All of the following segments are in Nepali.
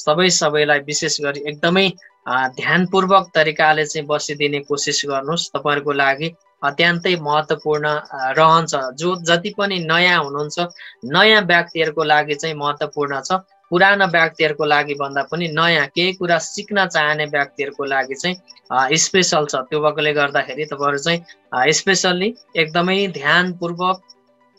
सबैलाई विशेष गरी एकदमै ध्यानपूर्वक तरिकाले चाहिँ बसिदिने कोसिस गर्नुहोस्। तपाईहरुको लागि अत्यन्तै महत्त्वपूर्ण रहन्छ। जो जति पनि नयाँ हुनुहुन्छ, नयाँ व्यक्तिहरुको लागि चाहिँ महत्त्वपूर्ण छ। पुराना व्यक्तिहरुको लागि भन्दा पनि नयाँ केही कुरा सिक्न चाहने व्यक्तिहरुको लागि चाहिँ स्पेशल छ। त्यो भएकोले गर्दाखेरि तपाईहरु चाहिँ स्पेशली एकदमै ध्यानपूर्वक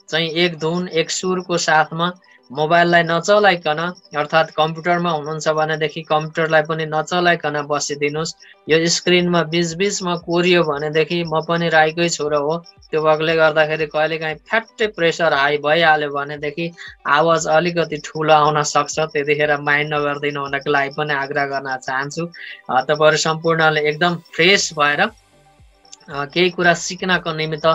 चाहिँ एक धुन एक सुरको साथमा मोबाइललाई नचलाइकन, अर्थात् कम्प्युटरमा हुनुहुन्छ भनेदेखि कम्प्युटरलाई पनि नचलाइकन बसिदिनुस्। यो स्क्रिनमा बीचबीचमा कोरियो भनेदेखि म पनि राईकै छोरो हो, त्यो भएकोले गर्दाखेरि कहिलेकाहीँ फ्याट्टै प्रेसर हाई भइहाल्यो भनेदेखि आवाज अलिकति ठुलो आउन सक्छ। त्यतिखेर माइन्ड नगर्दिनु हुनको लागि पनि आग्रह गर्न चाहन्छु। तपाईहरु सम्पूर्णले एकदम फ्रेस भएर केही कुरा सिक्नको निमित्त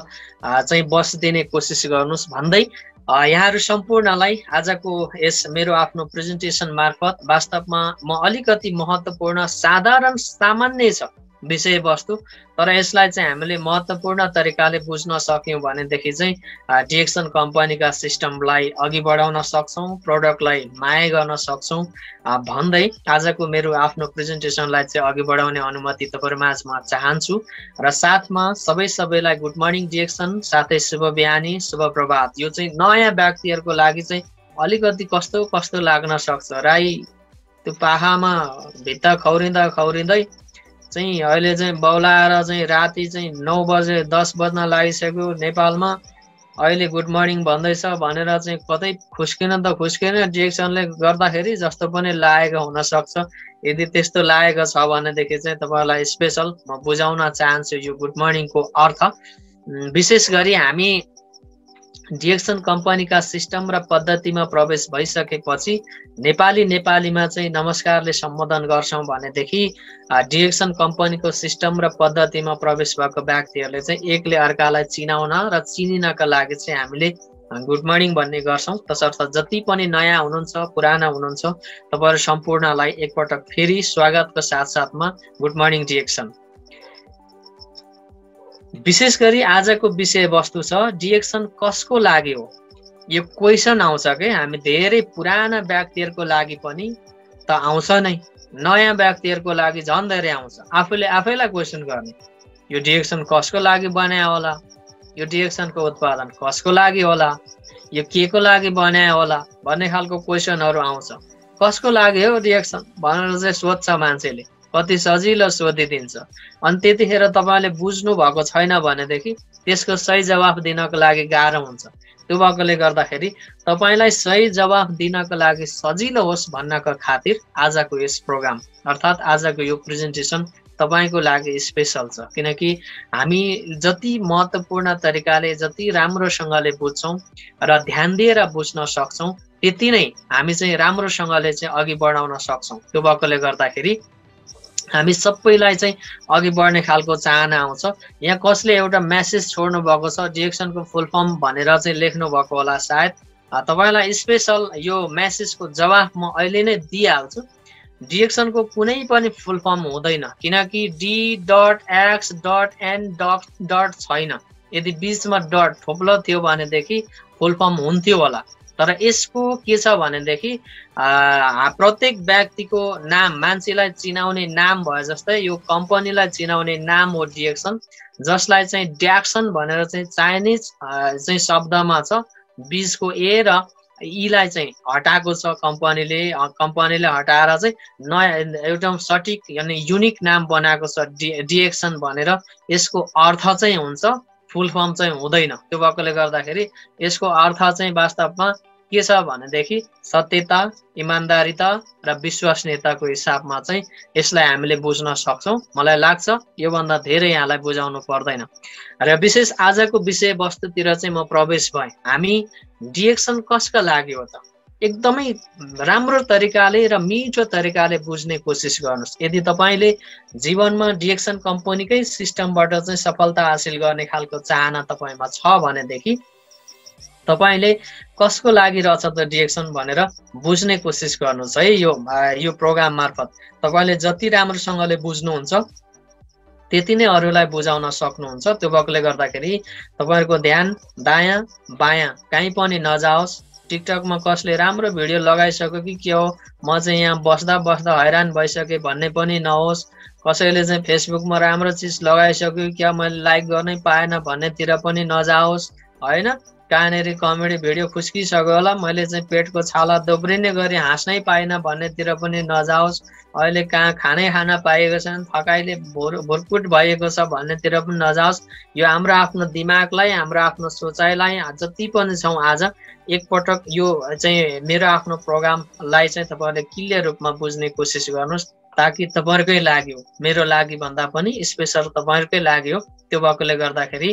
चाहिँ बसिदिने कोसिस गर्नुहोस् भन्दै यहाँहरु सम्पूर्णलाई आजको यस मेरो आफ्नो प्रेजेन्टेसन मार्फत वास्तवमा म अलिकति महत्त्वपूर्ण साधारण सामान्य छ विषयवस्तु, तर यसलाई चाहिँ हामीले महत्त्वपूर्ण तरिकाले बुझ्न सक्यौं भनेदेखि चाहिँ डिएक्सन कम्पनीका सिस्टमलाई अघि बढाउन सक्छौं, प्रोडक्टलाई माया गर्न सक्छौं भन्दै आजको मेरो आफ्नो प्रेजेन्टेसनलाई चाहिँ अघि बढाउने अनुमति तपाईहरु माझमा चाहन्छु। र साथमा सबैलाई गुड मर्निङ डिएक्सन, साथै शुभ बिहानी, शुभ प्रभात। यो चाहिँ नयाँ व्यक्तिहरुको लागि चाहिँ अलिकति कस्तो कस्तो लाग्न सक्छ। राई त्यो पाखामा भित्ता खौरिँदै चाहिँ अहिले चाहिँ बौलाएर चाहिँ राति चाहिँ 9 बजे 10 बज्न लागिसक्यो नेपालमा, अहिले गुड मर्निङ भन्दैछ भनेर चाहिँ कतै खुस्किन त खुस्किन डिएक्सनले गर्दाखेरि जस्तो पनि लागेको हुन सक्छ। यदि त्यस्तो लागेको छ भनेदेखि चाहिँ तपाईहरुलाई स्पेशल म बुझाउन चाहन्छु यो गुड मर्निङको अर्थ। विशेष गरी हामी डिएक्सन कम्पनीका सिस्टम र पद्धतिमा प्रवेश भइसकेपछि नेपालीमा चाहिँ नमस्कारले सम्बोधन गर्छौं भनेदेखि डिएक्सन कम्पनीको सिस्टम र पद्धतिमा प्रवेश भएको व्यक्तिहरुले चाहिँ एकले अर्कालाई चिनाउन र चिनिनका लागि चाहिँ हामीले गुड मर्निङ भन्ने गर्छौं। तसर्थ जति पनि नयाँ हुनुहुन्छ, पुराना हुनुहुन्छ, तपाईहरु सम्पूर्णलाई एकपटक फेरि स्वागतको साथसाथमा गुड मर्निङ डिएक्सन। विशेष गरी आजको विषयवस्तु छ डिएक्सन कसको लागि हो। यो क्वेशन आउँछ के, हामी धेरै पुराना व्यक्तिहरुको लागि पनि त आउँछ नै, नयाँ व्यक्तिहरुको लागि झन् धेरै आउँछ। आफैलाई क्वेशन गर्ने, यो डिएक्सन कसको लागि बनायो होला, यो डिएक्सनको उत्पादन कसको लागि होला, यो केको लागि बनायो होला भन्ने खालको क्वेशनहरु आउँछ। कसको लागि हो डिएक्सन भनेर चाहिँ सोध्छ मान्छेले, कति सजिलो सोधिदिन्छ। अनि त्यतिखेर तपाईले बुझ्नु भएको छैन भनेदेखि त्यसको सही जवाफ दिनको लागि गाह्रो हुन्छ। त्यो भएकोले गर्दाखेरि तपाईलाई सही जवाफ दिनको लागि सजिलो होस् भन्नको खातिर आजको यस प्रोग्राम अर्थात् आजको यो प्रेजेन्टेसन तपाईको लागि स्पेशल छ। किनकि हामी जति महत्त्वपूर्ण तरिकाले, जति राम्रोसँगले बुझ्छौं र ध्यान दिएर बुझ्न सक्छौं, त्यति नै हामी चाहिँ राम्रोसँगले चाहिँ अघि बढाउन सक्छौं। त्यो भएकोले गर्दाखेरि हामी सबैलाई चाहिँ अघि बढ्ने खालको चाहना आउँछ। यहाँ कसले एउटा मेसेज छोड्नु भएको छ, डिएक्सनको फुल फर्म भनेर चाहिँ लेख्नु भएको होला सायद। तपाईलाई स्पेशल यो मेसेजको जवाफ म अहिले नै दिइहाल्छु। डिएक्सनको कुनै पनि फुल फर्म हुँदैन, किनकि D.X.N. छैन। यदि बीचमा डट थोप्लो थियो भनेदेखि फुल फर्म हुन्थ्यो होला। तर यसको के छ भनेदेखि प्रत्येक व्यक्तिको नाम, मान्छेलाई चिनाउने नाम भए जस्तै यो कम्पनीलाई चिनाउने नाम हो डिएक्सन, जसलाई चाहिँ ड्याक्सन भनेर चाहिँ चाइनिज चाहिँ शब्दमा छ। बीचको ए र ईलाई चाहिँ हटाएको छ कम्पनीले हटाएर चाहिँ नयाँ एउटा सटिक यानी युनिक नाम बनाएको छ डिएक्सन भनेर। यसको अर्थ चाहिँ हुन्छ, फुल फर्म चाहिँ हुँदैन। त्यो भएकोले गर्दाखेरि यसको अर्थ चाहिँ वास्तवमा के छ भनेदेखि सत्यता, इमानदारीता र विश्वसनीयताको हिसाबमा चाहिँ यसलाई हामीले बुझ्न सक्छौं। मलाई लाग्छ यो भन्दा धेरै यहाँलाई बुझाउनु पर्दैन। र विशेष आजको विषयवस्तुतिर चाहिँ म प्रवेश भएँ। हामी डिएक्सन कसका लागि हो त एकदमै राम्रो तरिकाले र मिठो तरिकाले बुझ्ने कोसिस गर्नुस्। यदि तपाईले जीवनमा डिएक्सन कम्पनीकै सिस्टमबाट चाहिँ सफलता हासिल गर्ने खालको चाहना तपाईमा छ भनेदेखि तपाईले कसको लागि रहेछ त डिएक्सन भनेर बुझ्ने कोसिस गर्नुस् है। यो प्रोग्राम मार्फत तपाईले जति राम्रोसँगले बुझ्नुहुन्छ त्यति नै अरूलाई बुझाउन सक्नुहुन्छ। त्यो भएकोले गर्दाखेरि तपाईहरुको ध्यान दायाँ बायाँ कहीँ पनि नजाओस्। टिकटकमा कसले राम्रो भिडियो लगाइसक्यो कि के हो, म चाहिँ यहाँ बस्दा बस्दा हैरान भइसकेँ भन्ने पनि नहोस्। कसैले चाहिँ फेसबुकमा राम्रो चिज लगाइसक्यो क्या मैले लाइक गर्नै पाएन भन्नेतिर पनि नजाओस् होइन। कहाँनिर कमेडी भिडियो खुस्किसक्यो होला, मैले चाहिँ पेटको छाला दोब्रिने गरी हाँस्नै पाइनँ भन्नेतिर पनि नजाओस्। अहिले कहाँ खानै खान पाइएको छैन, थकाइले भुरकुट भएको छ भन्नेतिर पनि नजाओस्। यो हाम्रो आफ्नो दिमागलाई, हाम्रो आफ्नो सोचाइलाई जति पनि छौँ आज एकपटक यो चाहिँ मेरो आफ्नो प्रोग्रामलाई चाहिँ तपाईँहरूले क्लियर रूपमा बुझ्ने कोसिस गर्नुहोस्, ताकि तपाईँहरूकै लागि हो, मेरो लागि भन्दा पनि स्पेसल तपाईँहरूकै लागि हो। त्यो भएकोले गर्दाखेरि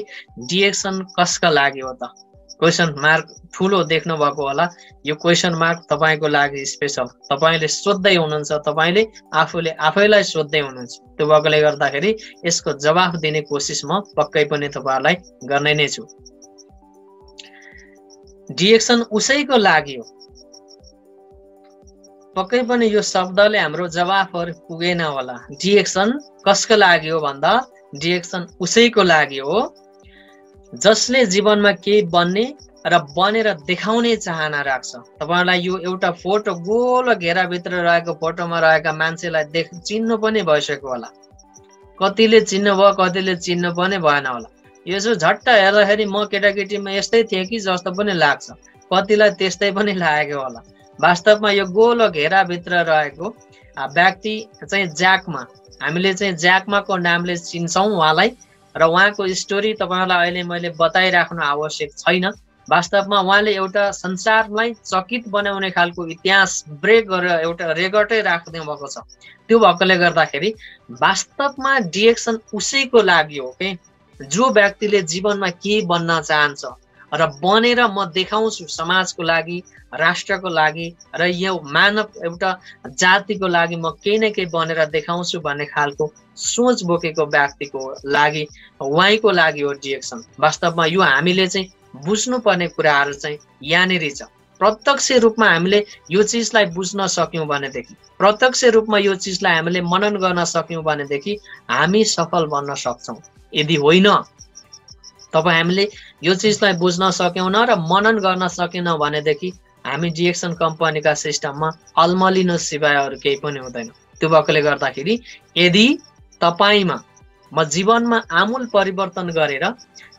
डिएक्सन कसका लागि हो त? क्वेसन मार्क ठुलो देख्नु भएको होला, यो क्वेसन मार्क तपाईँको लागि स्पेसल। तपाईँले सोध्दै हुनुहुन्छ, तपाईँले आफैलाई सोध्दै हुनुहुन्छ। त्यो भएकोले गर्दाखेरि यसको जवाफ दिने कोसिस म पक्कै पनि तपाईँहरूलाई गर्ने नै छु। डिएक्सन उसैको लागि हो, पक्कै पनि यो शब्दले हाम्रो जवाफहरू पुगेन होला। डिएक्सन कसको लागि हो भन्दा डिएक्सन उसैको लागि हो जसले जीवनमा केही बन्ने र बनेर देखाउने चाहना राख्छ। तपाईहरुलाई यो एउटा फोटो गोलो घेराभित्र रहेको फोटोमा रहेका मान्छेलाई चिन्नु पनि भइसक्यो होला। कतिले चिन्नु भयो, कतिले चिन्नु पनि भएन होला। यसो झट्ट हेर्दाखेरि म केटाकेटीमा यस्तै थिएँ कि जस्तो पनि लाग्छ, कतिलाई त्यस्तै पनि लागेको होला। वास्तवमा यो गोलो घेराभित्र रहेको व्यक्ति चाहिँ ज्याकमा, हामीले चाहिँ ज्याकमाको नामले चिन्छौँ उहाँलाई, र उहाँको स्टोरी तपाईहरुलाई अहिले मैले बताइराख्नु आवश्यक छैन। वास्तवमा उहाँले एउटा संसारलाई चकित बनाउने खालको इतिहास ब्रेक गरेर एउटा रेकर्डै राख्दै भएको छ। त्यो भएकोले गर्दाखेरि वास्तवमा डिएक्सन उसैको लागि हो के जो व्यक्तिले जीवनमा के बन्न चाहन्छ र बनेर म देखाउँछु समाजको लागि, राष्ट्रको लागि र यो मानव एउटा जातिको लागि म केही न केही बनेर देखाउँछु भन्ने खालको सोच बोकेको व्यक्तिको लागि, उहाँको लागि हो डिएक्सन। वास्तवमा यो हामीले चाहिँ बुझ्नुपर्ने कुराहरू चाहिँ यहाँनिर छ। प्रत्यक्ष रूपमा हामीले यो चिजलाई बुझ्न सक्यौं भनेदेखि, प्रत्यक्ष रूपमा यो चिजलाई हामीले मनन गर्न सक्यौं भनेदेखि हामी सफल बन्न सक्छौं। यदि होइन, तपाईँ हामीले यो चिजलाई बुझ्न सक्यौन र मनन गर्न सकेन भनेदेखि हामी डिएक्सन कम्पनीका सिस्टममा अल्मलिनु सिवाय अरू केही पनि हुँदैन। त्यो भएकोले गर्दाखेरि यदि तपाईमा म जीवनमा आमूल परिवर्तन गरेर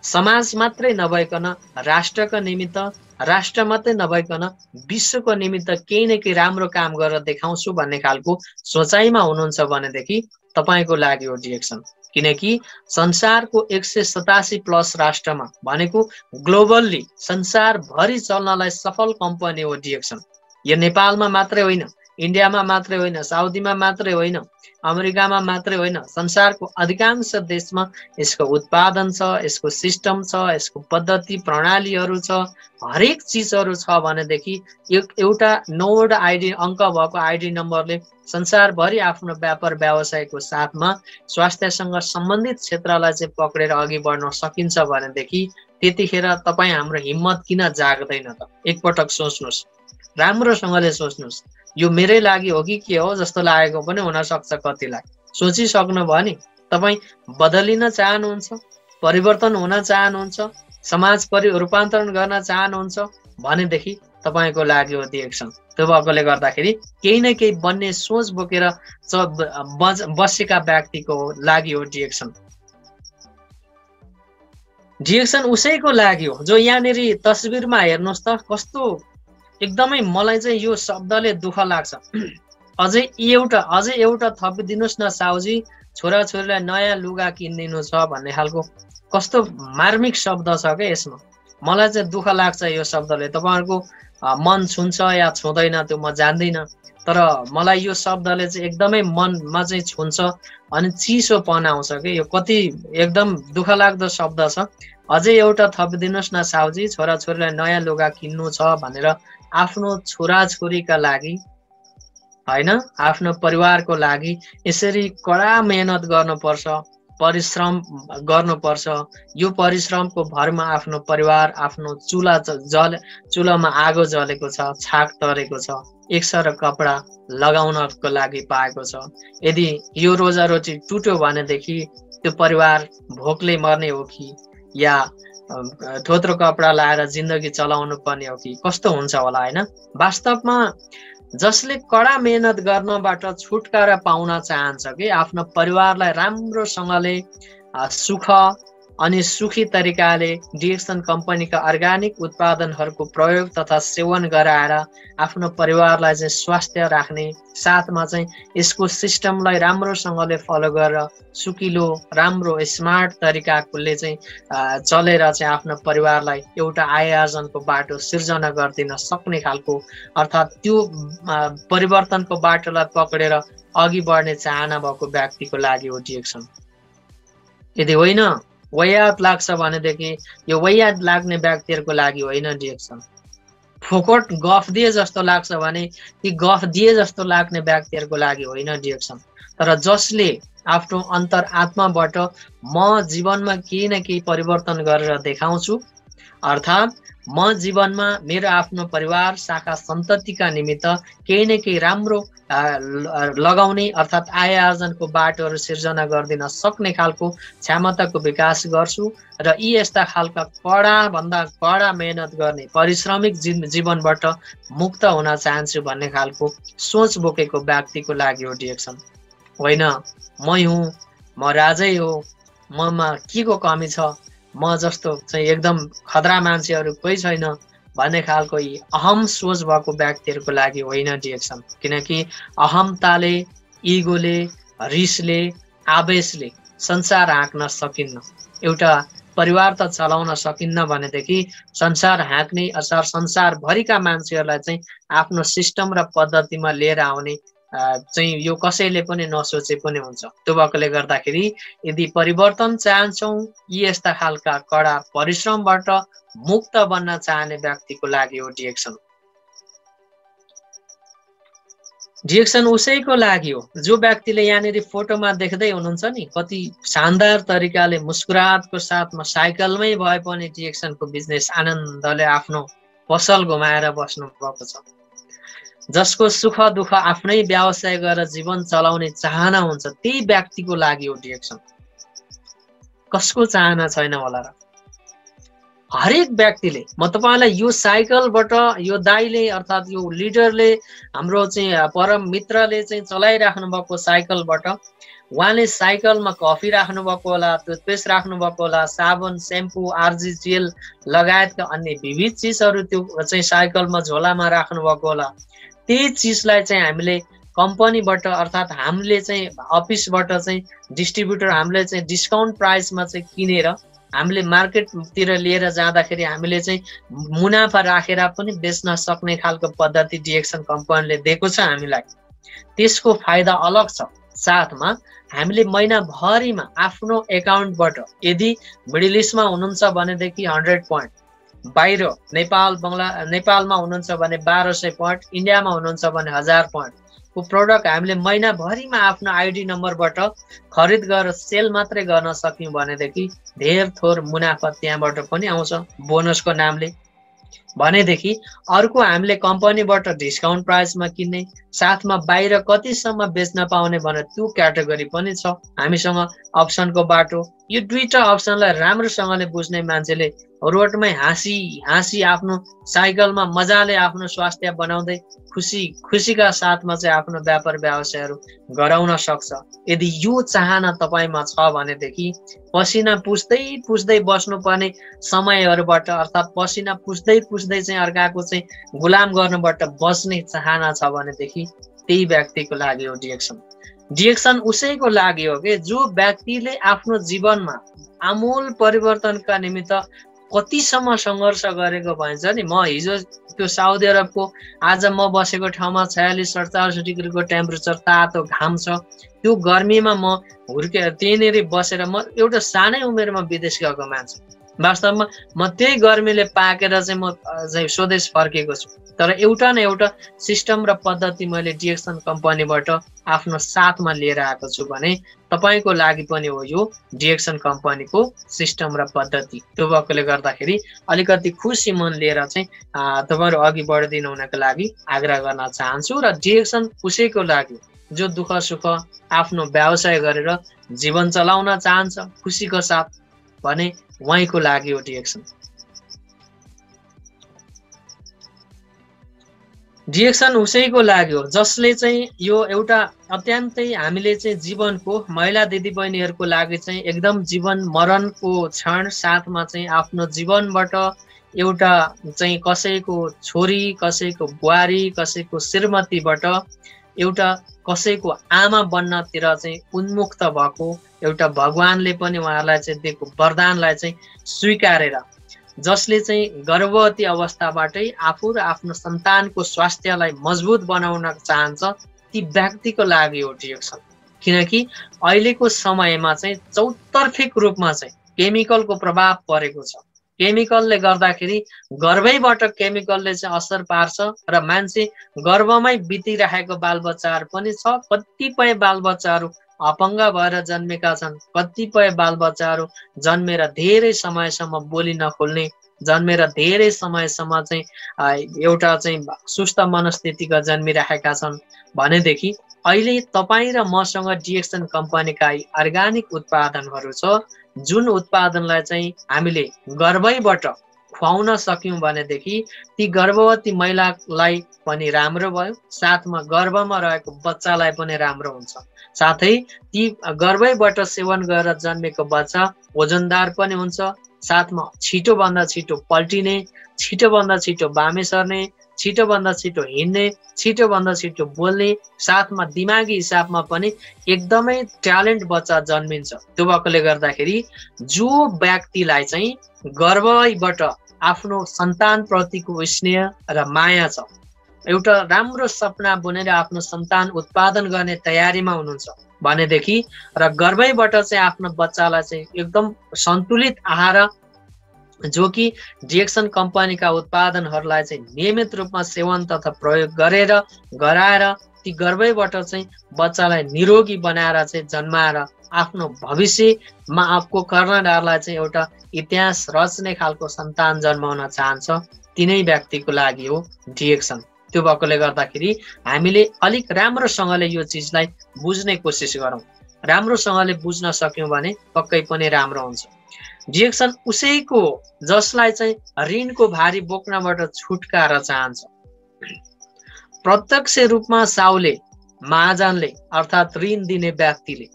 समाज मात्रै नभइकन राष्ट्रको निमित्त, राष्ट्र मात्रै नभइकन विश्वको निमित्त केही न केही राम्रो काम गरेर देखाउँछु भन्ने खालको सोचाइमा हुनुहुन्छ भनेदेखि तपाईको लागि हो डिएक्सन। किनकि संसारको 187 प्लस राष्ट्रमा भनेको ग्लोबल्ली संसारभरि चल्नलाई सफल कम्पनी हो डिएक्सन। यो नेपालमा मात्रै होइन, इन्डियामा मात्रै होइन, साउदीमा मात्रै होइन, अमेरिकामा मात्रै होइन, संसारको अधिकांश देशमा यसको उत्पादन छ, यसको सिस्टम छ, यसको पद्धति प्रणालीहरू छ, हरेक चिजहरू छ भनेदेखि एउटा नोड आइडी अङ्क भएको आइडी नम्बरले संसारभरि आफ्नो व्यापार व्यवसायको साथमा स्वास्थ्यसँग सम्बन्धित क्षेत्रलाई चाहिँ पक्रेर अघि बढ्न सकिन्छ भनेदेखि त्यतिखेर तपाईँ हाम्रो हिम्मत किन जाग्दैन त? एकपटक सोच्नुहोस्, राम्रोसँगले सोच्नुहोस्। यो मेरै लागि हो कि के हो जस्तो लागेको पनि हुन सक्छ कतिलाई। सोचिसक्नु भयो नि, तपाईँ बदलिन चाहनुहुन्छ, परिवर्तन हुन चाहनुहुन्छ, समाज रूपान्तरण गर्न चाहनुहुन्छ भनेदेखि तपाईको लागि हो डिएक्सन। त्यो भएकोले गर्दाखेरि केही न केही बन्ने सोच बोकेर बसेका व्यक्तिको लागि हो डिएक्सन। डिएक्सन उसैको लागि हो जो यहाँनिर तस्बिरमा हेर्नुहोस् त, कस्तो एकदमै मलाई चाहिँ यो शब्दले दुःख लाग्छ। अझै एउटा थपिदिनुहोस् न साउजी, छोराछोरीलाई नयाँ लुगा किनिदिनु छ भन्ने खालको कस्तो मार्मिक शब्द छ क्या यसमा। मलाई चाहिँ दुःख लाग्छ यो शब्दले। तपाईहरुको मन छुन्छ या छुँदैन त्यो म जान्दिनँ, तर मलाई यो शब्दले चाहिँ एकदमै मनमा चाहिँ छुन्छ अनि चिसोपन आउँछ कि यो कति एकदम दुःख लाग्दो शब्द छ। अझै एउटा थपिदिनुहोस् न साउजी, छोराछोरीलाई नयाँ लुगा किन्नु छ भनेर आफ्नो छोराछोरीका लागि हैन, आफ्नो परिवारको लागि यसरी कडा मेहनत गर्नुपर्छ, परिश्रम गर्नुपर्छ। यो परिश्रमको भरमा आफ्नो परिवार, आफ्नो चुलामा आगो जलेको छ, छाक तरेको छ, एकसर कपडा लगाउनको लागि पाएको छ। यदि यो रोजारोटी टुट्यो भनेदेखि त्यो परिवार भोकले मर्ने हो कि या थोत्रो कपडा लाएर जिन्दगी चलाउनु पर्ने हो कि कस्तो हुन्छ होला हैन। वास्तवमा जसले कडा मेहनत गर्नबाट छुटकारा पाउन चाहन्छ कि आफ्नो परिवारलाई राम्रोसँगले सुख अनि सुखी तरिकाले डिएक्सन कम्पनीका अर्ग्यानिक उत्पादनहरूको प्रयोग तथा सेवन गराएर आफ्नो परिवारलाई चाहिँ स्वास्थ्य राख्ने, साथमा चाहिँ यसको सिस्टमलाई राम्रोसँगले फलो गरेर सुकिलो राम्रो स्मार्ट तरिकाले चाहिँ चलेर चाहिँ आफ्नो परिवारलाई एउटा आय आर्जनको बाटो सिर्जना गरिदिन सक्ने खालको, अर्थात् त्यो परिवर्तनको बाटोलाई पक्रेर अघि बढ्ने चाहना भएको व्यक्तिको लागि हो डिएक्सन। यदि होइन वैयात लाग्छ भनेदेखि यो वैयात लाग्ने व्यक्तिहरूको लागि होइन डिएक्सन। फोकट गफ दिए जस्तो लाग्छ भने ती गफ दिए जस्तो लाग्ने व्यक्तिहरूको लागि होइन डिएक्सन। तर जसले आफ्नो अन्तर आत्माबाट म जीवनमा केही न केही परिवर्तन गरेर देखाउँछु, अर्थात् म जीवनमा मेरो आफ्नो परिवार शाखा सन्ततिका निमित्त केही न केही राम्रो लगाउने, अर्थात् आय आर्जनको बाटोहरू सिर्जना गरिदिन सक्ने खालको क्षमताको विकास गर्छु र यी यस्ता खालका कडा कडा मेहनत गर्ने परिश्रमिक जीवनबाट मुक्त हुन चाहन्छु भन्ने खालको सोच बोकेको व्यक्तिको लागि हो डिएक्सन। होइन मै हुँ, म राजै हो, ममा के को कमी छ, म जस्तो चाहिँ एकदम खतरा मान्छेहरू कोही छैन भन्ने खालको यी अहम सोच भएको व्यक्तिहरूको लागि होइन डिएक्सन। किनकि अहमताले, इगोले, रिसले, आवेशले संसार हाँक्न सकिन्न। एउटा परिवार त चलाउन सकिन्न भनेदेखि संसार हाँक्ने अथवा संसारभरिका मान्छेहरूलाई चाहिँ आफ्नो सिस्टम र पद्धतिमा लिएर आउने चाहिँ यो कसैले पनि नसोचे पनि हुन्छ। त्यो भएकोले गर्दाखेरि यदि परिवर्तन चाहन्छौँ, यी यस्ता खालका कडा परिश्रमबाट मुक्त बन्न चाहने व्यक्तिको लागि हो डिएक्सन। डिएक्सन उसैको लागि हो जो व्यक्तिले यहाँनिर फोटोमा देख्दै हुनुहुन्छ नि, कति शानदार तरिकाले मुस्कुराहटको साथमा साइकलमै भए पनि डिएक्सनको बिजनेस आनन्दले आफ्नो पसल घुमाएर बस्नु भएको छ। जसको सुख दुःख आफ्नै व्यवसाय गरेर जीवन चलाउने चाहना हुन्छ, त्यही व्यक्तिको लागि हो डिएक्सन। कसको चाहना छैन होला र? हरेक व्यक्तिले, म तपाईलाई यो साइकलबाट यो दाइले अर्थात् यो लिडरले, हाम्रो चाहिँ परम मित्रले चाहिँ चलाइराख्नु भएको साइकलबाट, उहाँले साइकलमा कफी राख्नु भएको होला, टुथपेस्ट राख्नु भएको होला, साबुन, सेम्पू, आरजी जेल लगायतका अन्य विविध चिजहरू त्यो चाहिँ साइकलमा झोलामा राख्नु भएको होला। त्यही चिजलाई चाहिँ हामीले कम्पनीबाट अर्थात् हामीले चाहिँ अफिसबाट चाहिँ डिस्ट्रिब्युटर हामीले चाहिँ डिस्काउन्ट प्राइसमा चाहिँ किनेर हामीले मार्केटतिर लिएर जाँदाखेरि हामीले चाहिँ मुनाफा राखेर पनि बेच्न सक्ने खालको पद्धति डिएक्सन कम्पनीले दिएको छ हामीलाई। त्यसको फाइदा अलग छ। साथमा हामीले महिनाभरिमा आफ्नो एकाउन्टबाट यदि मिडल इस्टमा हुनुहुन्छ भनेदेखि 100 पोइन्ट, बाहिर नेपालमा हुनुहुन्छ भने 1200 पोइन्ट, इन्डियामा हुनुहुन्छ भने 1000 पोइन्ट को प्रोडक्ट हामीले महिनाभरिमा आफ्नो आइडी नम्बरबाट खरिद गरेर सेल मात्रै गर्न सक्यौं भनेदेखि धेर थोर मुनाफा त्यहाँबाट पनि आउँछ बोनसको नामले। भनेदेखि अर्को हामीले कम्पनीबाट डिस्काउन्ट प्राइसमा किन्ने, साथमा बाहिर कतिसम्म बेच्न पाउने भने त्यो क्याटेगोरी पनि छ हामीसँग अप्सनको बाटो। यो दुईटा अप्सनलाई राम्रोसँगले बुझ्ने मान्छेले रोडमै हाँसी आफ्नो साइकलमा मजाले आफ्नो स्वास्थ्य बनाउँदै खुसीका साथमा चाहिँ आफ्नो व्यापार व्यवसायहरू गराउन सक्छ। यदि यो चाहना तपाईमा छ भनेदेखि पसिना पुस्दै बस्नुपर्ने समयहरूबाट अर्थात् पसिना पुस्दै चाहिँ अर्काको चाहिँ गुलाम गर्नबाट बस्ने चाहना छ भनेदेखि त्यही व्यक्तिको लागि हो डिएक्सन। डिएक्सन उसैको लागि हो कि जो व्यक्तिले आफ्नो जीवनमा आमूल परिवर्तनका निमित्त कतिसम्म सङ्घर्ष गरेको भन्छ नि। म हिजो त्यो साउदी अरबको आज म बसेको ठाउँमा 46-47 डिग्रीको टेम्परेचर, तातो घाम छ। त्यो गर्मीमा म त्यहीँनिर बसेर म एउटा सानै उमेरमा विदेश गएको मान्छे। वास्तवमा म त्यही गर्मीले पाकेर चाहिँ म चाहिँ स्वदेश फर्केको छु। तर एउटा न एउटा सिस्टम र पद्धति मैले डिएक्सन कम्पनीबाट आफ्नो साथमा लिएर आएको छु भने तपाईको लागि पनि हो यो डिएक्सन कम्पनीको सिस्टम र पद्धति। त्यो भएकोले गर्दाखेरि अलिकति खुसी मन लिएर चाहिँ तपाईहरु अघि बढ्दिनु हुनको लागि आग्रह गर्न चाहन्छु। र डिएक्सन उसैको लागि जो दुःख सुख आफ्नो व्यवसाय गरेर जीवन चलाउन चाहन्छ खुसीको साथ, भने उहाँको लागि हो डिएक्सन। डिएक्सन उसैको लागि हो जसले चाहिँ यो एउटा अत्यन्तै हामीले चाहिँ जीवनको महिला दिदीबहिनीहरूको लागि चाहिँ एकदम जीवन मरणको क्षण, साथमा चाहिँ आफ्नो जीवनबाट एउटा चाहिँ कसैको छोरी, कसैको बुहारी, कसैको श्रीमतीबाट एउटा कसैको आमा बन्नतिर चाहिँ उन्मुक्त भएको एउटा भगवानले पनि उहाँहरूलाई चाहिँ दिएको वरदानलाई चाहिँ स्वीकारेर, जसले चाहिँ गर्भवती अवस्थाबाटै आफू र आफ्नो सन्तानको स्वास्थ्यलाई मजबुत बनाउन चाहन्छ, ती व्यक्तिको लागि हो डिएक्सन। किनकि अहिलेको समयमा चाहिँ चौतर्फिक रूपमा चाहिँ केमिकलको प्रभाव परेको छ। केमिकलले गर्दाखेरि गर्भैबाट केमिकलले चाहिँ असर पार्छ र मान्छे गर्भमै बितिरहेको बालबच्चाहरू पनि छ। कतिपय बालबच्चाहरू अपङ्ग भएर जन्मेका छन्, कतिपय बालबच्चाहरू जन्मेर धेरै समयसम्म बोली नखोल्ने, जन्मेर धेरै समयसम्म चाहिँ एउटा चाहिँ सुस्त मनस्थितिका जन्मिरहेका छन्। भनेदेखि अहिले तपाईँ र मसँग डिएक्सन कम्पनीका अर्ग्यानिक उत्पादनहरू छ, जुन उत्पादनलाई चाहिँ हामीले गर्भैबाट खुवाउन सक्यौँ भनेदेखि ती गर्भवती महिलालाई पनि राम्रो भयो, साथमा गर्भमा रहेको बच्चालाई पनि राम्रो हुन्छ। साथै ती गर्भैबाट सेवन गरेर जन्मेको बच्चा ओजनदार पनि हुन्छ, साथमा छिटोभन्दा छिटो पल्टिने, छिटोभन्दा छिटो बामे सर्ने, छिटोभन्दा छिटो हिँड्ने, छिटोभन्दा छिटो बोल्ने, साथमा दिमागी हिसाबमा पनि एकदमै ट्यालेन्ट बच्चा जन्मिन्छ। त्यो भएकोले गर्दाखेरि जो व्यक्तिलाई चाहिँ गर्भैबाट आफ्नो सन्तान प्रतिको स्नेह र माया छ, एउटा राम्रो सपना बुनेर आफ्नो सन्तान उत्पादन गर्ने तयारीमा हुनुहुन्छ भनेदेखि र गर्भैबाट चाहिँ आफ्नो बच्चालाई चाहिँ एकदम सन्तुलित आहार, जो कि डिएक्सन कम्पनीका उत्पादनहरूलाई चाहिँ नियमित रूपमा सेवन तथा प्रयोग गरेर गराएर ती गर्भैबाट चाहिँ बच्चालाई निरोगी बनाएर चाहिँ जन्माएर आफ्नो भविष्यमा आपको कर्णधारलाई चाहिँ एउटा इतिहास रच्ने खालको सन्तान जन्माउन चाहन्छ, तिनै व्यक्तिको लागि हो डिएक्सन। त्यो भएकोले गर्दाखेरि हामीले अलिक राम्रोसँगले यो चिजलाई बुझ्ने कोसिस गरौँ। राम्रोसँगले बुझ्न सक्यौँ भने पक्कै पनि राम्रो हुन्छ। डिएक्सन उसैको जसलाई चाहिँ ऋणको भारी बोक्नबाट छुटकारा चाहन्छ। प्रत्यक्ष रूपमा साउले, महाजनले अर्थात् ऋण दिने व्यक्तिले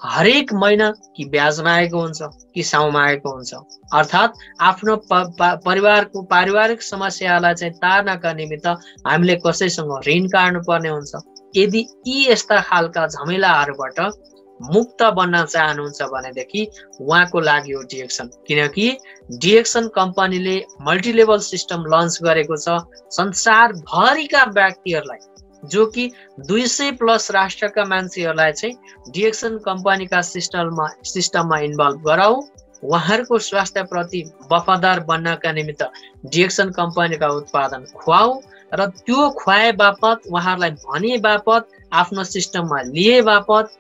हरेक महिना कि ब्याजमा आएको हुन्छ कि साउमा आएको हुन्छ, अर्थात् आफ्नो परिवारको पारिवारिक समस्यालाई चाहिँ तार्नका निमित्त हामीले कसैसँग ऋण काट्नु पर्ने हुन्छ। यदि यी यस्ता खालका झमेलाहरूबाट मुक्त बन्न चाहनुहुन्छ भनेदेखि उहाँको लागि हो डिएक्सन। किनकि डिएक्सन कम्पनीले मल्टिलेभल सिस्टम लन्च गरेको छ संसारभरिका व्यक्तिहरूलाई, जो कि 200+ राष्ट्रका मान्छेहरूलाई चाहिँ डिएक्सन कम्पनीका सिस्टममा इन्भल्भ गराऊ, उहाँहरूको स्वास्थ्यप्रति वफादार बन्नका निमित्त डिएक्सन कम्पनीका उत्पादन खुवाऊ र त्यो खुवाए बापत उहाँहरूलाई भने बापत आफ्नो सिस्टममा लिए बापत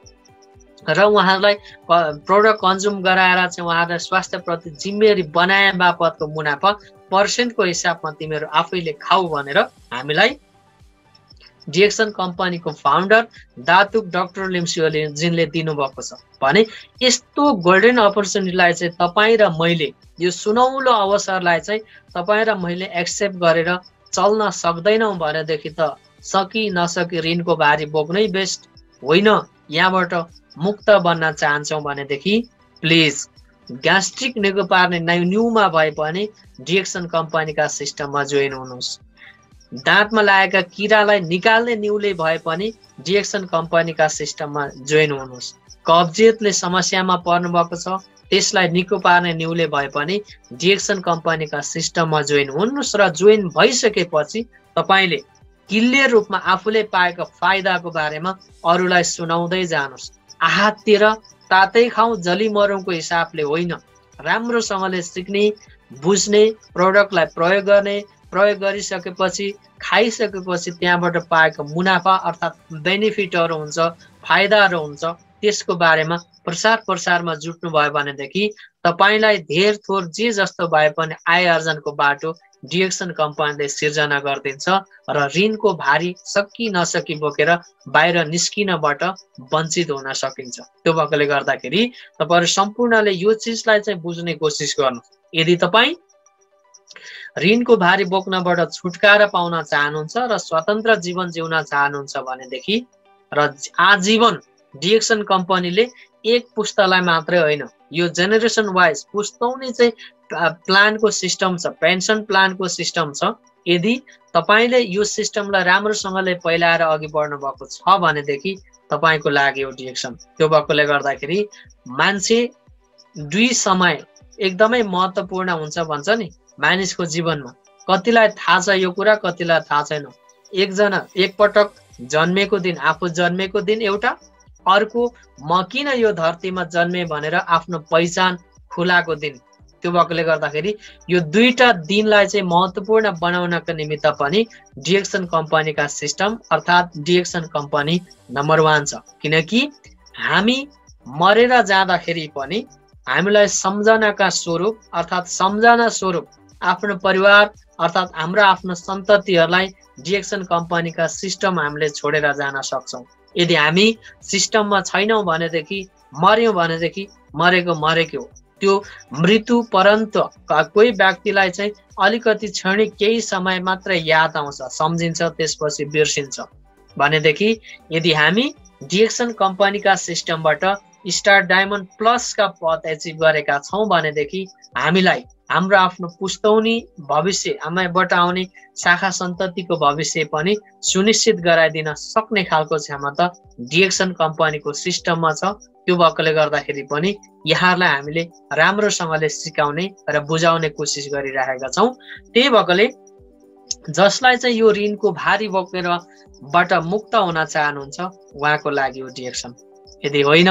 र उहाँहरूलाई प्रोडक्ट कन्ज्युम गराएर चाहिँ उहाँहरूलाई स्वास्थ्यप्रति जिम्मेवारी बनाए बापतको मुनाफा पर्सेन्टको हिसाबमा तिमीहरू आफैले खाऊ भनेर हामीलाई डिएक्सन कम्पनीको फाउन्डर दातुक डाक्टर लिम्सियोजिनले दिनुभएको छ। भने यस्तो गोल्डन अपर्च्युनिटीलाई चाहिँ तपाईँ र मैले, यो सुनौलो अवसरलाई चाहिँ तपाईँ र मैले एक्सेप्ट गरेर चल्न सक्दैनौँ भनेदेखि त सकि नसकि ऋणको भारी बोक्नै बेस्ट होइन। यहाँबाट मुक्त बन्न चाहन्छौँ भनेदेखि प्लिज ग्यास्ट्रिक निको पार्ने न्युमा भए पनि डिएक्सन कम्पनीका सिस्टममा जोइन हुनुहोस्। दाँतमा लागेका किरालाई निकाल्ने न्युले भए पनि डिएक्सन कम्पनीका सिस्टममा जोइन हुनुहोस्। कब्जियतले समस्यामा पर्नु भएको छ, त्यसलाई निको पार्ने न्युले भए पनि डिएक्सन कम्पनीका सिस्टममा जोइन हुनुहोस् र जोइन भइसकेपछि तपाईँले क्लियर रूपमा आफूले पाएको फाइदाको बारेमा अरूलाई सुनाउँदै जानुहोस्। आहततिर तातै खाउँ जली मरौँको हिसाबले होइन, राम्रोसँगले सिक्ने, बुझ्ने, प्रोडक्टलाई प्रयोग गर्ने, प्रयोग गरिसकेपछि खाइसकेपछि त्यहाँबाट पाएको मुनाफा अर्थात् बेनिफिटहरू हुन्छ, फाइदाहरू हुन्छ, त्यसको बारेमा प्रसारमा जुट्नु भयो भनेदेखि तपाईँलाई धेर थोर जे जस्तो भए पनि आय आर्जनको बाटो डिएक्सन कम्पनीले सिर्जना गरिदिन्छ र ऋणको भारी सकि नसकी बोकेर बाहिर निस्किनबाट वञ्चित हुन सकिन्छ। त्यो भएकोले गर्दाखेरि तपाईहरु सम्पूर्णले यो चिजलाई चाहिँ बुझ्ने कोसिस गर्नु। यदि तपाई ऋणको भारी बोक्नबाट छुटकारा पाउन चाहनुहुन्छ र स्वतन्त्र जीवन जिउन चाहनुहुन्छ भनेदेखि र आजीवन डिएक्सन कम्पनीले एक पुस्तालाई मात्रै होइन, यो जेनेरेसन वाइज पुस्तौनी चाहिँ प्लानको सिस्टम छ, पेन्सन प्लानको सिस्टम छ। यदि तपाईले यो सिस्टमलाई राम्रोसँगले पहिलाएर अघि बढ्नु भएको छ भनेदेखि तपाईको लागि हो डिएक्सन। त्यो भएकोले गर्दाखेरि मान्छे दुई समय एकदमै महत्त्वपूर्ण हुन्छ भन्छ नि मानिसको जीवनमा। कतिलाई थाहा छ यो कुरा, कतिलाई थाहा छैन। एकजना एकपटक जन्मेको दिन, आफू जन्मेको दिन एउटा, अर्को म किन यो धरतीमा जन्मे भनेर आफ्नो पहिचान खुलाको दिन। त्यो भएकोले गर्दाखेरि यो दुईटा दिनलाई चाहिँ महत्त्वपूर्ण बनाउनका निमित्त पनि डिएक्सन कम्पनीका सिस्टम अर्थात् डिएक्सन कम्पनी नम्बर 1 छ। किनकि हामी मरेर जाँदाखेरि पनि हामीलाई सम्झनाका स्वरूप अर्थात् सम्झना स्वरूप आफ्नो परिवार अर्थात् हाम्रो आफ्नो सन्ततिहरूलाई डिएक्सन कम्पनीका सिस्टम हामीले छोडेर जान सक्छौँ। यदि हामी सिस्टममा छैनौँ भनेदेखि, मर्यौँ भनेदेखि मरेको मरेको हो। त्यो मृत्यु पर्यन्त कोही व्यक्तिलाई चाहिँ अलिकति क्षणिक केही समय मात्र याद आउँछ, सम्झिन्छ, त्यसपछि बिर्सिन्छ भनेदेखि यदि हामी डिएक्सन कम्पनीका सिस्टमबाट स्टार डायमन्ड प्लसका पद एचिभ गरेका छौँ भनेदेखि हामीलाई हाम्रो आफ्नो पुस्तौनी भविष्य, हामीबाट आउने शाखा सन्ततिको भविष्य पनि सुनिश्चित गराइदिन सक्ने खालको क्षमता डिएक्सन कम्पनीको सिस्टममा छ। त्यो भएकोले गर्दाखेरि पनि यहाँलाई हामीले राम्रोसँगले सिकाउने र बुझाउने कोसिस गरिरहेका छौँ। त्यही भएकोले जसलाई चाहिँ यो ऋणको भारी बोकेरबाट मुक्त हुन चाहनुहुन्छ उहाँको लागि हो डिएक्सन। यदि होइन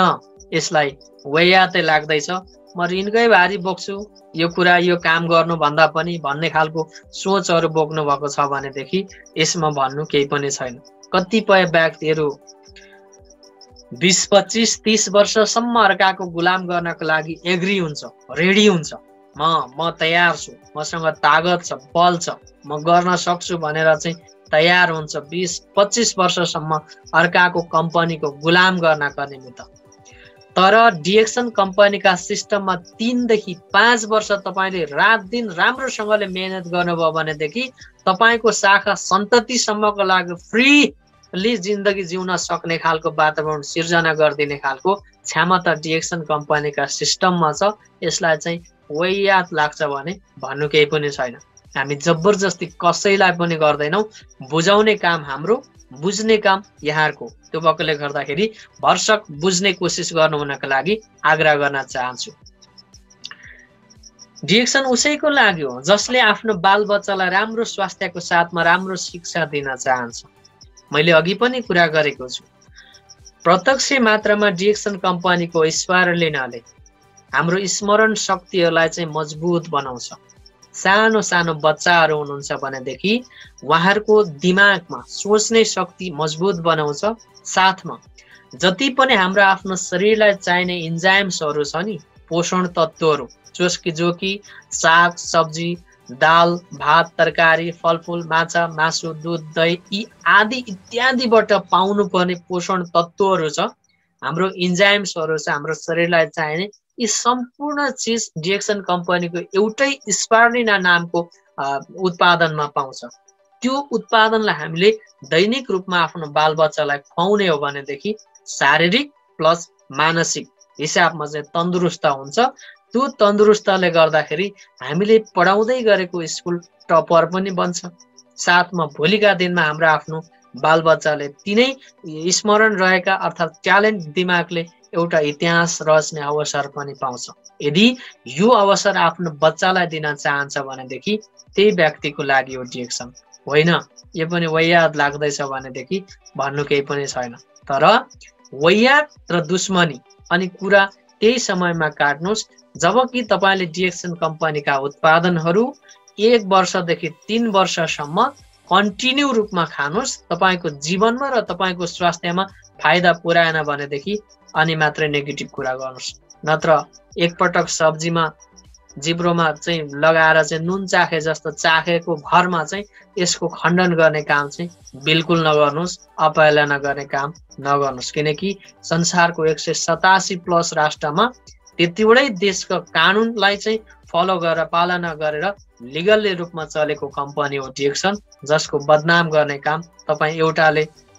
यसलाई वैयातै लाग्दैछ, म ऋणकै भारी बोक्छु, यो कुरा यो काम गर्नु भन्दा पनि भन्ने खालको सोचहरू बोक्नु भएको छ भनेदेखि यसमा भन्नु केही पनि छैन। कतिपय व्यक्तिहरू 20, 25, 30 वर्षसम्म अर्काको गुलाम गर्नको लागि एग्री हुन्छ, रेडी हुन्छ। म तयार छु, मसँग तागत छ, बल छ, म गर्न सक्छु भनेर चाहिँ तयार हुन्छ 20, 25 वर्षसम्म अर्काको कम्पनीको गुलाम गर्नका निमित्त। तर डिएक्सन कम्पनीका सिस्टममा 3 देखि 5 वर्ष तपाईले रात दिन राम्रोसँगले मेहनत गर्नुभयो भनेदेखि तपाईको शाखा सन्ततिसम्मको लागि फ्रीली जिन्दगी जिउन सक्ने खालको वातावरण सिर्जना गरिदिने खालको क्षमता डिएक्सन कम्पनीका सिस्टममा छ। यसलाई चाहिँ वैयात लाग्छ भने भन्नु केही पनि छैन। हामी जबरजस्ती कसैलाई पनि गर्दैनौँ, बुझाउने काम हाम्रो, बुझ्ने काम यहाँको। त्यो भएकोले गर्दाखेरि भरसक बुझ्ने कोसिस गर्नु हुनका लागि आग्रह गर्न चाहन्छु। डिएक्सन उसैको लागि हो जसले आफ्नो बालबच्चालाई राम्रो स्वास्थ्यको साथमा राम्रो शिक्षा दिन चाहन्छ। मैले अघि पनि कुरा गरेको छु, प्रत्यक्ष मात्रामा डिएक्सन कम्पनीको स्वीकार लिनाले हाम्रो स्मरण शक्तिहरूलाई चाहिँ मजबुत बनाउँछ। सानो सानो बच्चाहरू हुनुहुन्छ भनेदेखि उहाँहरूको दिमागमा सोच्ने शक्ति मजबुत बनाउँछ। साथमा जति पनि हाम्रो आफ्नो शरीरलाई चाहिने इन्जाइम्सहरू छ नि, पोषण तत्त्वहरू, जो कि साग सब्जी, दाल, भात, तरकारी, फलफुल, माछा, मासु, दुध, दही यी आदि इत्यादिबाट पाउनुपर्ने पोषण तत्त्वहरू छ, हाम्रो इन्जाइम्सहरू छ, हाम्रो शरीरलाई चाहिने यी सम्पूर्ण चिज डिएक्सन कम्पनीको एउटै स्पार्लिना नामको उत्पादनमा पाउँछ। त्यो उत्पादनलाई हामीले दैनिक रूपमा आफ्नो बालबच्चालाई खुवाउने हो भनेदेखि शारीरिक प्लस मानसिक हिसाबमा चाहिँ तन्दुरुस्त हुन्छ। त्यो तन्दुरुस्तले गर्दाखेरि हामीले पढाउँदै गरेको स्कुल टपर पनि बन्छ। साथमा भोलिका दिनमा हाम्रो आफ्नो बालबच्चाले तिनै स्मरण रहेका अर्थात् ट्यालेन्ट दिमागले एउटा इतिहास रच्ने अवसर पनि पाउँछ। यदि यो अवसर आफ्नो बच्चालाई दिन चाहन्छ भनेदेखि त्यही व्यक्तिको लागि हो डिएक्सन। होइन यो पनि वैयात लाग्दैछ भनेदेखि भन्नु केही पनि छैन। तर वैयात र दुश्मनी अनि कुरा त्यही समयमा काट्नुहोस् जबकि तपाईले डिएक्सन कम्पनीका उत्पादनहरू 1 वर्षदेखि 3 वर्षसम्म कन्टिन्यू रूपमा खानुहोस्। तपाईको जीवनमा र तपाईको स्वास्थ्यमा फाइदा पुर्याएन भनेदेखि अनि मात्रै नेगेटिभ कुरा गर्नुहोस्। नत्र एकपटक सब्जीमा जिब्रोमा चाहिँ लगाएर चाहिँ नुन चाखे जस्तो चाखेको भरमा चाहिँ यसको खण्डन गर्ने काम चाहिँ बिल्कुल नगर्नुहोस्, अपहेलना गर्ने काम नगर्नुहोस्। किनकि संसारको 187+ राष्ट्रमा त्यतिवटै देशको कानुनलाई चाहिँ फलो गरेर पालना गरेर लिगलले रूपमा चलेको कम्पनी हो डिएक्सन, जसको बदनाम गर्ने काम तपाईँ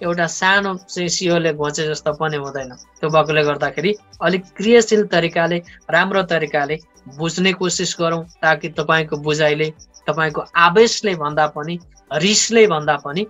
एउटा सानो चाहिँ सियोले घोचे जस्तो पनि हुँदैन। त्यो भएकोले गर्दाखेरि अलिक क्रियाशील तरिकाले, राम्रो तरिकाले बुझ्ने कोसिस गरौँ, ताकि तपाईँको बुझाइले, तपाईँको आवेशले भन्दा पनि, रिसले भन्दा पनि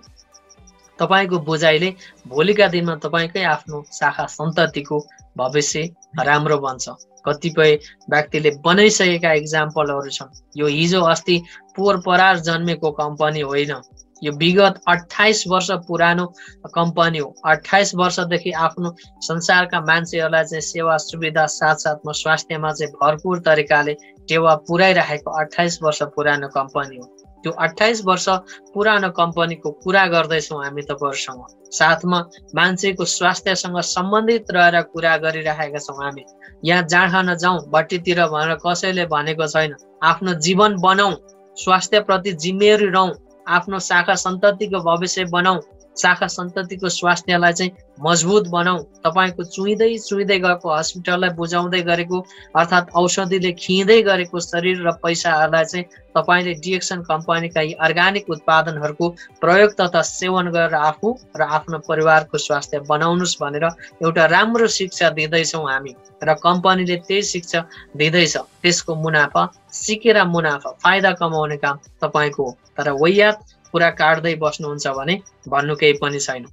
तपाईँको बुझाइले भोलिका दिनमा तपाईँकै आफ्नो शाखा सन्ततिको भविष्य राम्रो बन्छ। कतिपय व्यक्तिले बनाइसकेका इक्जाम्पलहरू छन्। यो हिजो अस्ति पोहोर परार जन्मेको कम्पनी होइन, यो विगत 28 वर्ष पुरानो कम्पनी हो। 28 वर्षदेखि आफ्नो संसारका मान्छेहरूलाई चाहिँ सेवा सुविधा साथसाथमा स्वास्थ्यमा चाहिँ भरपुर तरिकाले टेवा पुर्याइरहेको 28 वर्ष पुरानो कम्पनी हो। त्यो 28 वर्ष पुरानो कम्पनीको कुरा गर्दैछौँ हामी तपाईँहरूसँग। साथमा मान्छेको स्वास्थ्यसँग सम्बन्धित रहेर कुरा गरिरहेका छौँ हामी। यहाँ जाँड खान जाउँ बट्टीतिर भनेर कसैले भनेको छैन। आफ्नो जीवन बनाऊ, स्वास्थ्यप्रति जिम्मेवारी रहौँ, आफ्नो शाखा सन्ततिको भविष्य बनाऊ, शाखा सन्ततिको स्वास्थ्यलाई चाहिँ मजबुत बनाऊ। तपाईँको चुइँदै गएको हस्पिटललाई बुझाउँदै गरेको अर्थात् औषधिले खिँदै गरेको शरीर र पैसाहरूलाई चाहिँ तपाईँले डिएक्सन कम्पनीका यी अर्ग्यानिक उत्पादनहरूको प्रयोग तथा सेवन गरेर आफू र आफ्नो परिवारको स्वास्थ्य बनाउनुहोस् भनेर एउटा राम्रो शिक्षा दिँदैछौँ हामी, र कम्पनीले त्यही शिक्षा दिँदैछ। त्यसको मुनाफा सिकेर मुनाफा फाइदा कमाउने काम तपाईँको हो। तर वैयात कुरा काट्दै बस्नुहुन्छ भने भन्नु केही पनि छैन।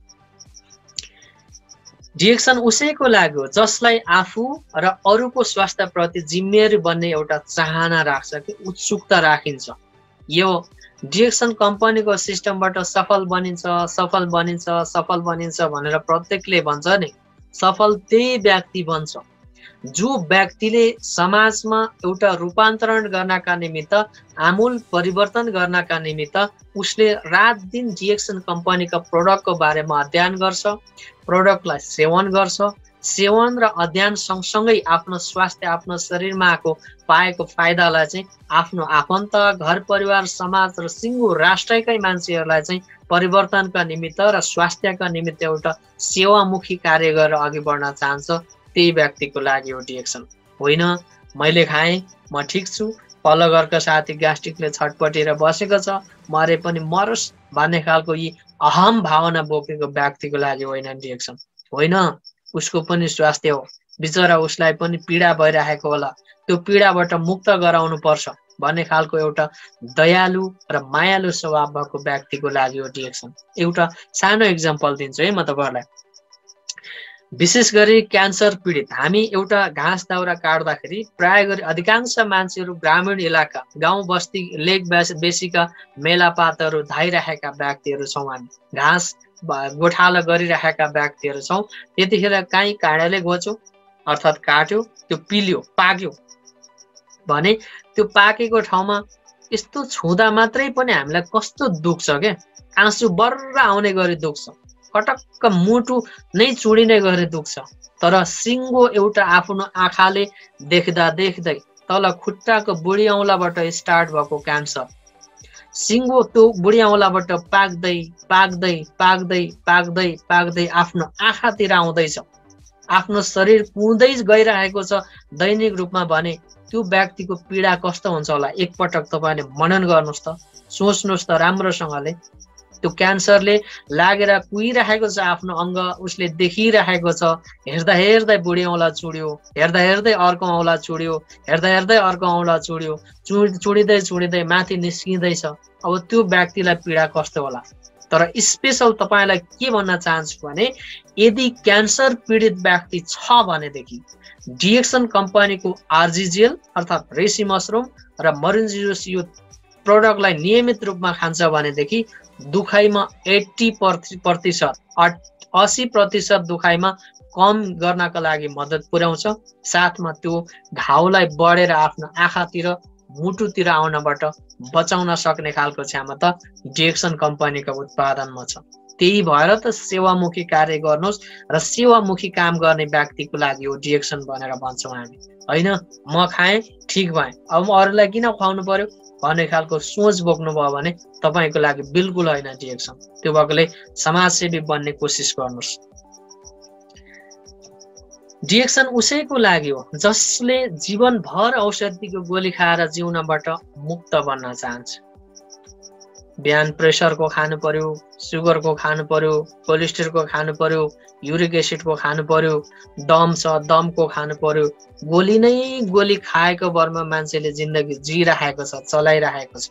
डिएक्सन उसैको लागि हो जसलाई आफू र अरूको स्वास्थ्यप्रति जिम्मेवारी बन्ने एउटा चाहना राख्छ कि उत्सुकता राखिन्छ। यो डिएक्सन कम्पनीको सिस्टमबाट सफल बनिन्छ भनेर प्रत्येकले भन्छ नि, सफल त्यही व्यक्ति बन्छ जो व्यक्तिले समाजमा एउटा रूपान्तरण गर्नका निमित्त, आमूल परिवर्तन गर्नका निमित्त उसले रात दिन डिएक्सन कम्पनीका प्रोडक्टको बारेमा अध्ययन गर्छ, प्रोडक्टलाई सेवन गर्छ। सेवन र अध्ययन सँगसँगै आफ्नो स्वास्थ्य, आफ्नो शरीरमा पाएको फाइदालाई चाहिँ आफ्नो आफन्त, घर परिवार, समाज र सिङ्गो राष्ट्रकै मान्छेहरूलाई चाहिँ परिवर्तनका निमित्त र स्वास्थ्यका निमित्त एउटा सेवामुखी कार्य गरेर अघि बढ्न चाहन्छ। त्यही व्यक्तिको लागि हो डिएक्सन। होइन मैले खाएँ, म ठिक छु, पल्लो घरको साथी ग्यास्ट्रिकले छटपटेर बसेको छ, मरे पनि मरोस् भन्ने खालको यी अहम भावना बोकेको व्यक्तिको लागि होइन डिएक्सन। होइन, उसको पनि स्वास्थ्य हो, बिचरा उसलाई पनि पीडा भइरहेको होला, त्यो पीडाबाट मुक्त गराउनु पर्छ भन्ने खालको एउटा दयालु र मायालु स्वभाव भएको व्यक्तिको लागि हो डिएक्सन। एउटा सानो इक्जाम्पल दिन्छु है म तपाईँहरूलाई। विशेष गरी क्यान्सर पीडित, हामी एउटा घाँस दाउरा काट्दाखेरि प्राय गरी अधिकांश मान्छेहरू ग्रामीण इलाका, गाउँ बस्ती, लेक बेसीका मेलापातहरू धाइरहेका व्यक्तिहरू छौँ हामी, घाँस गोठाला गरिरहेका व्यक्तिहरू छौँ। त्यतिखेर काहीँ काँडाले घोच्यो अर्थात् काट्यो, त्यो पिल्यो, पाक्यो भने त्यो पाकेको ठाउँमा यस्तो छुँदा मात्रै पनि हामीलाई कस्तो दुख्छ क्या, आँसु बर्र आउने गरी दुख्छ, पटक्क मुटु नै चुडिने गरी दुख्छ। तर सिङ्गो एउटा आफ्नो आँखाले देख्दै तल खुट्टाको बुढी औँलाबाट स्टार्ट भएको क्यान्सर, सिङ्गो त्यो बुढी औँलाबाट पाक्दै आफ्नो आँखातिर आउँदैछ, आफ्नो शरीर कुँदै गइरहेको छ दैनिक रूपमा भने त्यो व्यक्तिको पीडा कस्तो हुन्छ होला एकपटक तपाईँले मनन गर्नुहोस् त, सोच्नुहोस् त राम्रोसँगले। त्यो क्यान्सरले लागेर कुहिरहेको छ आफ्नो अङ्ग, उसले देखिरहेको छ, हेर्दै बुढी औँला चुड्यो, हेर्दै अर्को औँला चुड्यो, हेर्दै अर्को औँला चुड्यो, चुडिँदै माथि निस्किँदैछ। अब त्यो व्यक्तिलाई पीडा कस्तो होला। तर स्पेसल तपाईँलाई के भन्न चाहन्छु भने यदि क्यान्सर पीडित व्यक्ति छ भनेदेखि डिएक्सन कम्पनीको आरजिजेल अर्थात् रेसी मसरुम र मरिन्जियोस यो प्रोडक्टलाई नियमित रूपमा खान्छ भनेदेखि दुखाइमा 80% दुखाइमा कम गर्नका लागि मद्दत पुर्याउँछ। साथमा त्यो घाउलाई बढेर आफ्नो आँखातिर, मुटुतिर आउनबाट बचाउन सक्ने खालको क्षमता डिएक्सन कम्पनीको उत्पादनमा छ। त्यही भएर त सेवामुखी कार्य गर्नुहोस् र सेवामुखी काम गर्ने व्यक्तिको लागि हो डिएक्सन भनेर भन्छौँ हामी, होइन? म खाएँ ठिक भएँ, अब म अरूलाई किन खुवाउनु पर्यो भन्ने खालको सोच बोक्नुभयो भने तपाईँको लागि बिल्कुल होइन डिएक्सन। त्यो भएकोले समाजसेवी बन्ने कोसिस गर्नुहोस्। डिएक्सन उसैको लागि हो जसले जीवनभर औषधिको गोली खाएर जिउनबाट मुक्त बन्न चाहन्छ। बिहान प्रेसरको खानु पर्यो, सुगरको खानु पर्यो, कोलेस्ट्रोलको खानु पर्यो, युरिक एसिडको खानु पर्यो, दम छ दमको खानु पर्यो, गोली नै गोली खाएको भरमा मान्छेले जिन्दगी जिइराखेको छ, चलाइराखेको छ।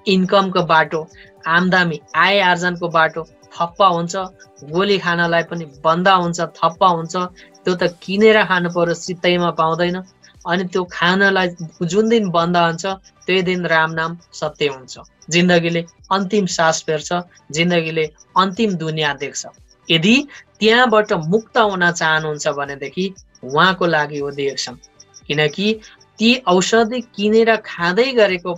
इन्कमको बाटो, आमदामी आय आर्जनको बाटो थप्पा हुन्छ, गोली खानलाई पनि बन्दा हुन्छ, थप्पा हुन्छ। त्यो त किनेर खानु पर्यो, सित्तैमा पाउँदैन। अनि त्यो खानलाई जुन दिन बन्द हुन्छ त्यही दिन राम नाम सत्य हुन्छ। जिन्दगीले अन्तिम सास फेर्छ, जिन्दगीले अन्तिम दुनियाँ देख्छ। यदि त्यहाँबाट मुक्त हुन चाहनुहुन्छ भनेदेखि उहाँको लागि हो डिएक्सन। किनकि ती औषधि किनेर खाँदै गरेको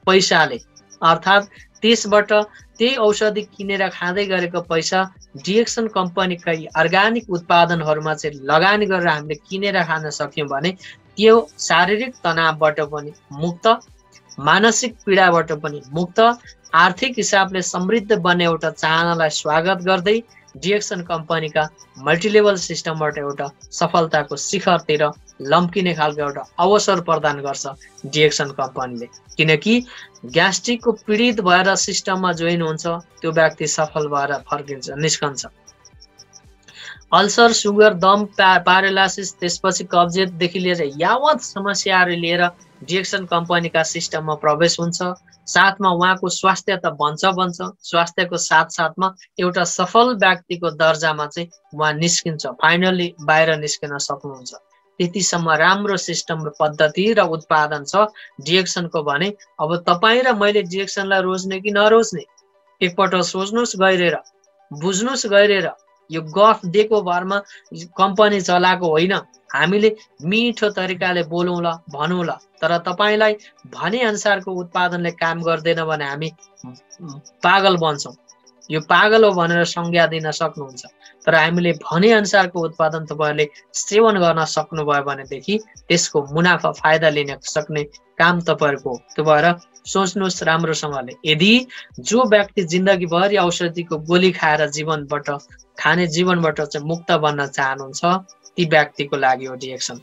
पैसाले, अर्थात् त्यसबाट त्यही औषधि किनेर खाँदै गरेको पैसा डिएक्सन कम्पनीका अर्ग्यानिक उत्पादनहरूमा चाहिँ लगानी गरेर हामीले किनेर खान सक्यौँ भने त्यो शारीरिक तनावबाट पनि मुक्त, मानसिक पीडाबाट पनि मुक्त, आर्थिक हिसाबले समृद्ध बन्ने एउटा चाहनालाई स्वागत गर्दै डिएक्सन कम्पनीका मल्टिलेभल सिस्टमबाट एउटा सफलताको शिखरतिर लम्किने खालको एउटा अवसर प्रदान गर्छ डिएक्सन कम्पनीले। किनकि ग्यास्ट्रिकको पीडित भएर सिस्टममा जोइन हुन्छ त्यो व्यक्ति सफल भएर फर्किन्छ, निस्कन्छ। अल्सर, सुगर, दम, प्यारालाइसिस, त्यसपछि कब्जियतदेखि लिएर यावत समस्याहरू लिएर डिएक्सन कम्पनीका सिस्टममा प्रवेश हुन्छ। साथमा उहाँको स्वास्थ्य त बन्छ, स्वास्थ्यको साथसाथमा एउटा सफल व्यक्तिको दर्जामा चाहिँ उहाँ निस्किन्छ, फाइनली बाहिर निस्किन सक्नुहुन्छ। त्यतिसम्म राम्रो सिस्टम र पद्धति र उत्पादन छ डिएक्सनको भने अब तपाईँ र मैले डिएक्सनलाई रोज्ने कि नरोज्ने एकपल्ट सोच्नुहोस्, गहिरेर बुझ्नुहोस्। गहिरेर यो गफ दिएको भरमा कम्पनी चलाएको होइन। हामीले मिठो तरिकाले बोलौँला, भनौँला, तर तपाईँलाई भने अनुसारको उत्पादनले काम गर्दैन भने हामी पागल बन्छौँ। यो पागल हो भनेर संज्ञा दिन सक्नुहुन्छ। तर हामीले भने अनुसारको उत्पादन तपाईँहरूले सेवन गर्न सक्नुभयो भनेदेखि त्यसको मुनाफा फाइदा लिन सक्ने काम तपाईँहरूको हो। त्यो भएर सोच्नुहोस् राम्रोसँगले। यदि जो व्यक्ति जिन्दगीभरि औषधिको गोली खाएर जीवनबाट चाहिँ मुक्त बन्न चाहनुहुन्छ ती व्यक्तिको लागि हो डिएक्सन।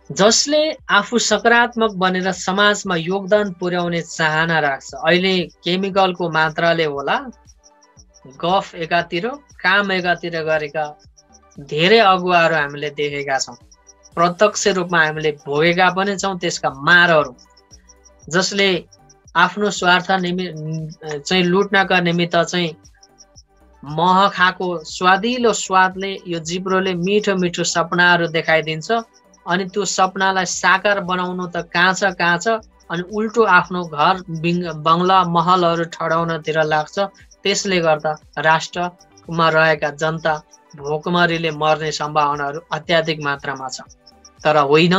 जसले आफू सकारात्मक बनेर समाजमा योगदान पुर्याउने चाहना राख्छ। अहिले केमिकलको मात्राले होला, गफ एकातिर, काम एकातिर गरेका धेरै अगुवाहरू हामीले देखेका छौँ, प्रत्यक्ष रूपमा हामीले भोगेका पनि छौँ त्यसका मारहरू। जसले आफ्नो स्वार्थ चाहिँ लुट्नका निमित्त चाहिँ मह खाएको स्वादिलो स्वादले यो जिब्रोले मिठो मिठो सपनाहरू देखाइदिन्छ। अनि त्यो सपनालाई साकार बनाउनु त कहाँ छ अनि उल्टो आफ्नो घर बङ्गला महलहरू ठडाउनतिर लाग्छ। त्यसले गर्दा राष्ट्रमा रहेका जनता भोकमरीले मर्ने सम्भावनाहरू अत्याधिक मात्रामा छ। तर होइन,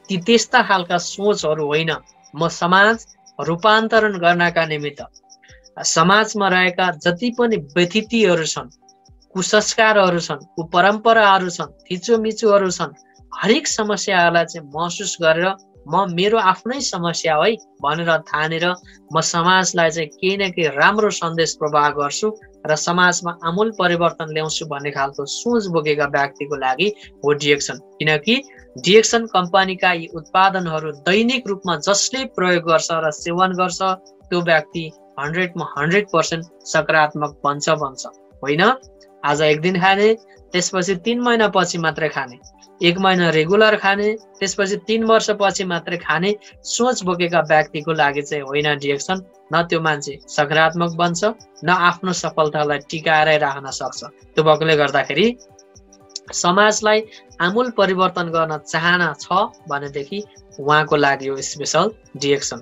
ती त्यस्ता खालका सोचहरू होइन। म समाज रूपान्तरण गर्नका निमित्त समाजमा रहेका जति पनि व्यथितिहरू छन्, कुसंस्कारहरू छन्, कुपरम्पराहरू छन्, थिचोमिचोहरू छन्, हरेक समस्याहरूलाई चाहिँ महसुस गरेर म मेरो आफ्नै समस्या है भनेर ठानेर म समाजलाई चाहिँ केही न केही राम्रो सन्देश प्रवाह गर्छु र समाजमा आमूल परिवर्तन ल्याउँछु भन्ने खालको सोच बोकेका व्यक्तिको लागि हो डिएक्सन। किनकि डिएक्सन कम्पनीका यी उत्पादनहरू दैनिक रूपमा जसले प्रयोग गर्छ र सेवन गर्छ त्यो व्यक्ति 100% सकारात्मक बन्छ। होइन आज एक दिन खाने, त्यसपछि 3 महिना पछि मात्रै खाने, 1 महिना रेगुलर खाने, त्यसपछि 3 वर्ष पछि मात्रै खाने सोच बोकेका व्यक्तिको लागि चाहिँ होइन डिएक्सन। न त्यो मान्छे सकारात्मक बन्छ, न आफ्नो सफलतालाई टिकाएरै राख्न सक्छ। त्यो भएकोले गर्दाखेरि समाजलाई आमूल परिवर्तन गर्न चाहना छ भनेदेखि उहाँको लागि हो स्पेशल डिएक्सन।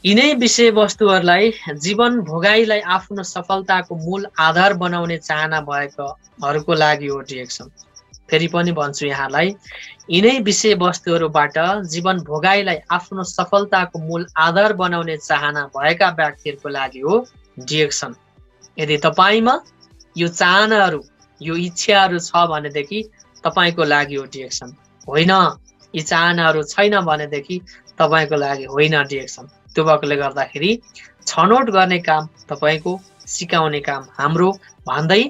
यिनै विषयवस्तुहरूलाई जीवन भोगाइलाई आफ्नो सफलताको मूल आधार बनाउने चाहना भएकाहरूको लागि हो डिएक्सन। फेरि पनि भन्छु यहाँलाई, यिनै विषयवस्तुहरूबाट जीवन भोगाइलाई आफ्नो सफलताको मूल आधार बनाउने चाहना भएका व्यक्तिहरूको लागि हो डिरेक्सन। यदि तपाईँमा यो चाहनाहरू, यो इच्छाहरू छ भनेदेखि तपाईँको लागि हो डिरेक्सन। होइन, यी चाहनाहरू छैन भनेदेखि तपाईँको लागि होइन डिरेक्सन। त्यो भएकोले गर्दाखेरि छनौट गर्ने काम तपाईँको, सिकाउने काम हाम्रो भन्दै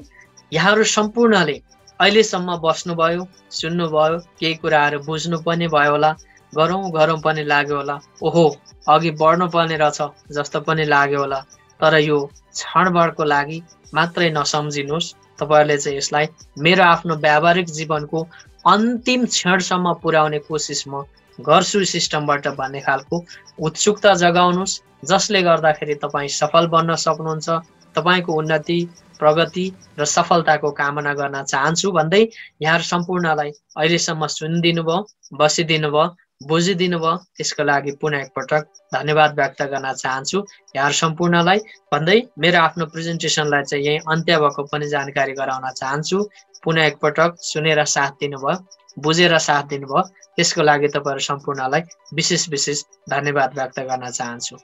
यहाँहरू सम्पूर्णले अहिलेसम्म बस्नुभयो, सुन्नुभयो, केही कुराहरू बुझ्नु पनि भयो होला, गरौँ पनि लाग्यो होला, ओहो अघि बढ्नु पर्ने रहेछ जस्तो पनि लाग्यो होला। तर यो क्षणभरको लागि मात्रै नसम्झिनुहोस्। तपाईँहरूले चाहिँ यसलाई मेरो आफ्नो व्यावहारिक जीवनको अन्तिम क्षणसम्म पुर्याउने कोसिस म गर्छु सिस्टमबाट भन्ने खालको उत्सुकता जगाउनुहोस्, जसले गर्दाखेरि तपाईँ सफल बन्न सक्नुहुन्छ। तपाईँको उन्नति, प्रगति र सफलताको कामना गर्न चाहन्छु भन्दै यहाँहरू सम्पूर्णलाई अहिलेसम्म सुनिदिनु भयो, बसिदिनु भयो, बुझिदिनु भयो, त्यसको लागि पुनः एकपटक धन्यवाद व्यक्त गर्न चाहन्छु यहाँहरू सम्पूर्णलाई भन्दै मेरो आफ्नो प्रेजेन्टेसनलाई चाहिँ यही अन्त्य भएको पनि जानकारी गराउन चाहन्छु। पुनः एकपटक सुनेर साथ दिनुभयो, बुझेर साथ दिनुभयो, त्यसको लागि तपाईँहरू सम्पूर्णलाई विशेष धन्यवाद व्यक्त गर्न चाहन्छु।